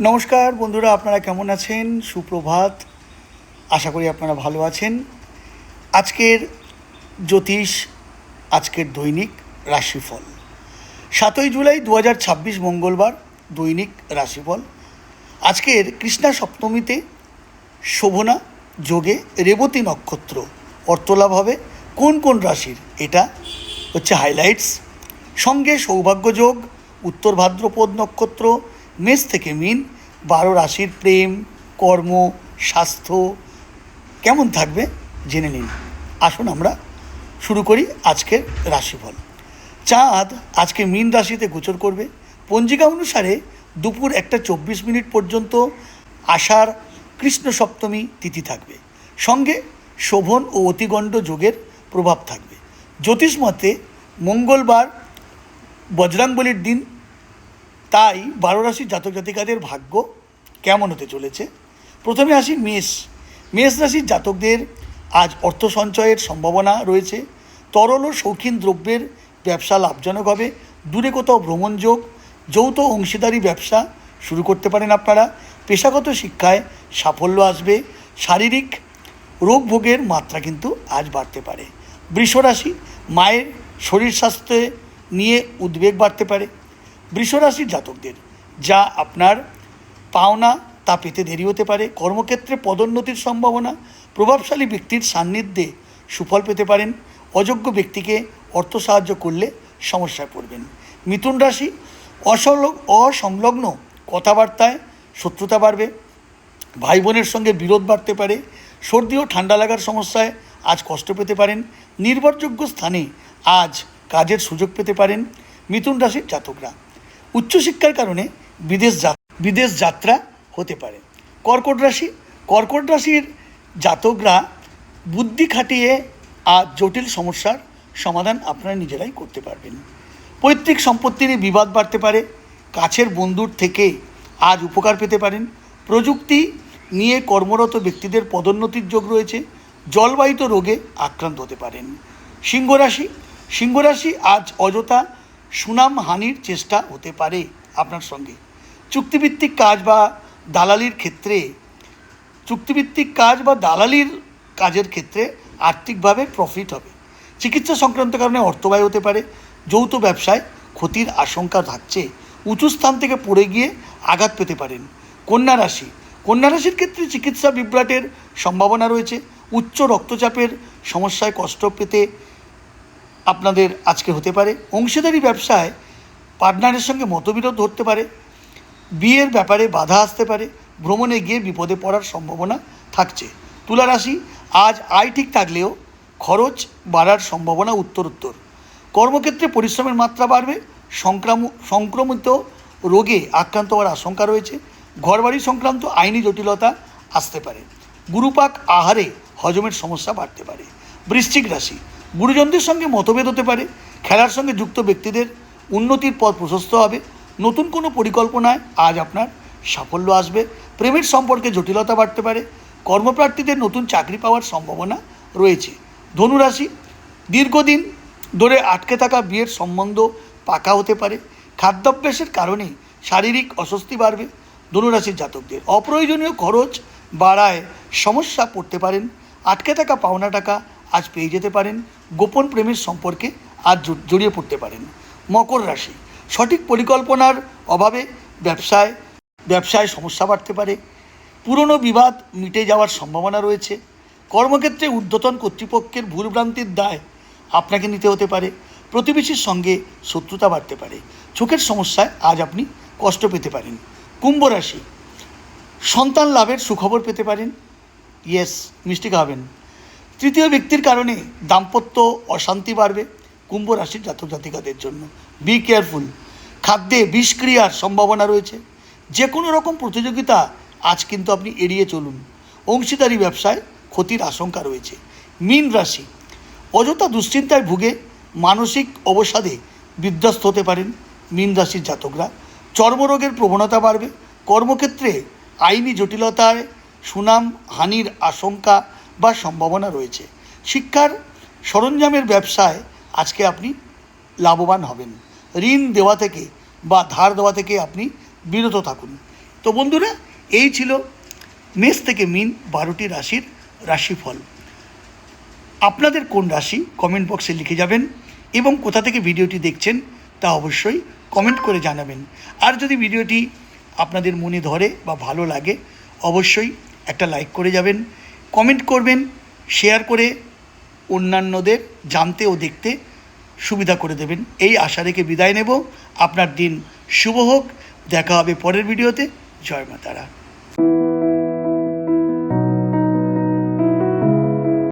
নমস্কার বন্ধুরা, আপনারা কেমন আছেন? সুপ্রভাত। আশা করি আপনারা ভালো আছেন। আজকের জ্যোতিষ, আজকের দৈনিক রাশিফল 7ই জুলাই 2026 মঙ্গলবার। দৈনিক রাশিফল আজকের কৃষ্ণা সপ্তমীতে শোভনা যোগে রেবতী নক্ষত্র অর্থলাভ হবে কোন কোন রাশির, এটা হচ্ছে হাইলাইটস। সঙ্গে সৌভাগ্য যোগ, উত্তর ভাদ্রপদ নক্ষত্র, মেষ থেকে মিন, 12 রাশির প্রেম, কর্ম, স্বাস্থ্য কেমন থাকবে জেনে নিন। আসুন আমরা শুরু করি আজকের রাশিফল। চাঁদ আজকে মিন রাশিতে গোচর করবে। পঞ্জিকা অনুসারে দুপুর 1:24 পর্যন্ত আষাঢ় কৃষ্ণ সপ্তমী তিথি থাকবে। সঙ্গে শোভন ও অতিগণ্ড যোগের প্রভাব থাকবে। জ্যোতিষ মতে মঙ্গলবার বজরাঙ্গবলির দিন, তাই 12 রাশির জাতক জাতিকাদের ভাগ্য কেমন হতে চলেছে। প্রথমে আসি মেষ রাশির জাতকদের আজ অর্থ সঞ্চয়ের সম্ভাবনা রয়েছে। তরল ও শৌখিন দ্রব্যের ব্যবসা লাভজনক হবে। দূরে কোথাও ভ্রমণ যোগ, যৌথ অংশীদারি ব্যবসা শুরু করতে পারেন আপনারা। পেশাগত শিক্ষায় সাফল্য আসবে। শারীরিক রোগ ভোগের মাত্রা কিন্তু আজ বাড়তে পারে। বৃষ রাশি, মায়ের শরীর স্বাস্থ্য নিয়ে উদ্বেগ বাড়তে পারে। বৃষ রাশির জাতকদের যা আপনার পাওনা তা পেতে দেরি হতে পারে। কর্মক্ষেত্রে পদোন্নতির সম্ভাবনা। প্রভাবশালী ব্যক্তির সান্নিধ্যে সুফল পেতে পারেন। অযোগ্য ব্যক্তিকে অর্থ সাহায্য করলে সমস্যায় পড়বেন। মিথুন রাশি, অসংলগ্ন কথাবার্তায় শত্রুতা বাড়বে। ভাই বোনের সঙ্গে বিরোধ বাড়তে পারে। সর্দি ও ঠান্ডা লাগার সমস্যায় আজ কষ্ট পেতে পারেন। নির্ভরযোগ্য স্থানে আজ কাজের সুযোগ পেতে পারেন মিথুন রাশির জাতকরা। উচ্চশিক্ষার কারণে বিদেশ যাত্রা হতে পারে। কর্কট রাশির জাতকরা বুদ্ধি খাটিয়ে আজ জটিল সমস্যার সমাধান আপনারা নিজেরাই করতে পারবেন। পৈতৃক সম্পত্তি নিয়ে বিবাদ বাড়তে পারে। কাছের বন্ধুর থেকে আজ উপকার পেতে পারেন। প্রযুক্তি নিয়ে কর্মরত ব্যক্তিদের পদোন্নতির যোগ রয়েছে। জলবাহিত রোগে আক্রান্ত হতে পারেন। সিংহ রাশি আজ অযথা সুনাম হানির চেষ্টা হতে পারে আপনার সঙ্গে। চুক্তিভিত্তিক কাজ বা দালালির কাজের ক্ষেত্রে আর্থিকভাবে প্রফিট হবে। চিকিৎসা সংক্রান্ত কারণে অর্থব্যয় হতে পারে। যৌথ ব্যবসায় ক্ষতির আশঙ্কা থাকছে। উঁচু স্থান থেকে পড়ে গিয়ে আঘাত পেতে পারেন। কন্যা রাশির ক্ষেত্রে চিকিৎসা বিভ্রাটের সম্ভাবনা রয়েছে। উচ্চ রক্তচাপের সমস্যায় কষ্ট পেতে আপনাদের আজকে হতে পারে। অংশীদারি ব্যবসায় পার্টনারের সঙ্গে মতবিরোধ হতে পারে। বিয়ের ব্যাপারে বাধা আসতে পারে। ভ্রমণে গিয়ে বিপদে পড়ার সম্ভাবনা থাকছে। তুলা রাশি, আজ আয় ঠিক থাকলেও খরচ বাড়ার সম্ভাবনা উত্তরোত্তর। কর্মক্ষেত্রে পরিশ্রমের মাত্রা বাড়বে। সংক্রমিত রোগে আক্রান্ত হওয়ার আশঙ্কা রয়েছে। ঘরবাড়ি সংক্রান্ত আইনি জটিলতা আসতে পারে। গুরুপাক আহারে হজমের সমস্যা বাড়তে পারে। বৃশ্চিক রাশি, গুরুজনদের সঙ্গে মতভেদ হতে পারে। খেলার সঙ্গে যুক্ত ব্যক্তিদের উন্নতির পথ প্রশস্ত হবে। নতুন কোনো পরিকল্পনায় আজ আপনার সাফল্য আসবে। প্রেমের সম্পর্কে জটিলতা বাড়তে পারে। কর্মপ্রার্থীদের নতুন চাকরি পাওয়ার সম্ভাবনা রয়েছে। ধনুরাশি, দীর্ঘদিন ধরে আটকে থাকা বিয়ের সম্বন্ধ পাকা হতে পারে। খাদ্যাভ্যাসের কারণে শারীরিক অস্বস্তি বাড়বে। ধনুরাশির জাতকদের অপ্রয়োজনীয় খরচ বাড়ায় সমস্যা পড়তে পারেন। আটকে থাকা পাওনা টাকা আজ পেয়ে যেতে পারেন। গোপন প্রেমের সম্পর্কে আজ জড়িয়ে পড়তে পারেন। মকর রাশি, সঠিক পরিকল্পনার অভাবে ব্যবসায় সমস্যা বাড়তে পারে। পুরনো বিবাদ মিটে যাওয়ার সম্ভাবনা রয়েছে। কর্মক্ষেত্রে ঊর্ধ্বতন কর্তৃপক্ষের ভুলভ্রান্তির দায় আপনাকে নিতে হতে পারে। প্রতিবেশীর সঙ্গে শত্রুতা বাড়তে পারে। চোখের সমস্যায় আজ আপনি কষ্ট পেতে পারেন। কুম্ভ রাশি, সন্তান লাভের সুখবর পেতে পারেন। মিষ্টি খাবেন। তৃতীয় ব্যক্তির কারণে দাম্পত্য অশান্তি বাড়বে কুম্ভ রাশির জাতক জাতিকাদের জন্য। Be careful. খাদ্যে বিষক্রিয়ার সম্ভাবনা রয়েছে। যে কোনো রকম প্রতিযোগিতা আজ কিন্তু আপনি এড়িয়ে চলুন। অংশীদারি ব্যবসায় ক্ষতির আশঙ্কা রয়েছে। মীন রাশি, অযথা দুশ্চিন্তায় ভুগে মানসিক অবসাদে বিধ্বস্ত হতে পারেন মীন রাশির জাতকরা। চর্মরোগের প্রবণতা বাড়বে। কর্মক্ষেত্রে আইনি জটিলতায় সুনাম হানির আশঙ্কা বা সম্ভাবনা রয়েছে। শিক্ষার সরঞ্জামের ব্যবসায় আজকে আপনি লাভবান হবেন। ঋণ দেওয়া থেকে বা ধার দেওয়া থেকে আপনি বিরত থাকুন। তো বন্ধুরা, এই ছিল মেষ থেকে মিন 12টি রাশির রাশিফল। আপনাদের কোন রাশি কমেন্ট বক্সে লিখে যাবেন এবং কোথা থেকে ভিডিওটি দেখছেন তা অবশ্যই কমেন্ট করে জানাবেন। আর যদি ভিডিওটি আপনাদের মনে ধরে বা ভালো লাগে অবশ্যই একটা লাইক করে যাবেন, কমেন্ট করবেন, শেয়ার করে অন্যান্যদের জানতে ও দেখতে সুবিধা করে দেবেন। এই আশা রেখে বিদায় নেব। আপনার দিন শুভ হোক। দেখা হবে পরের ভিডিওতে। জয় মা তারা।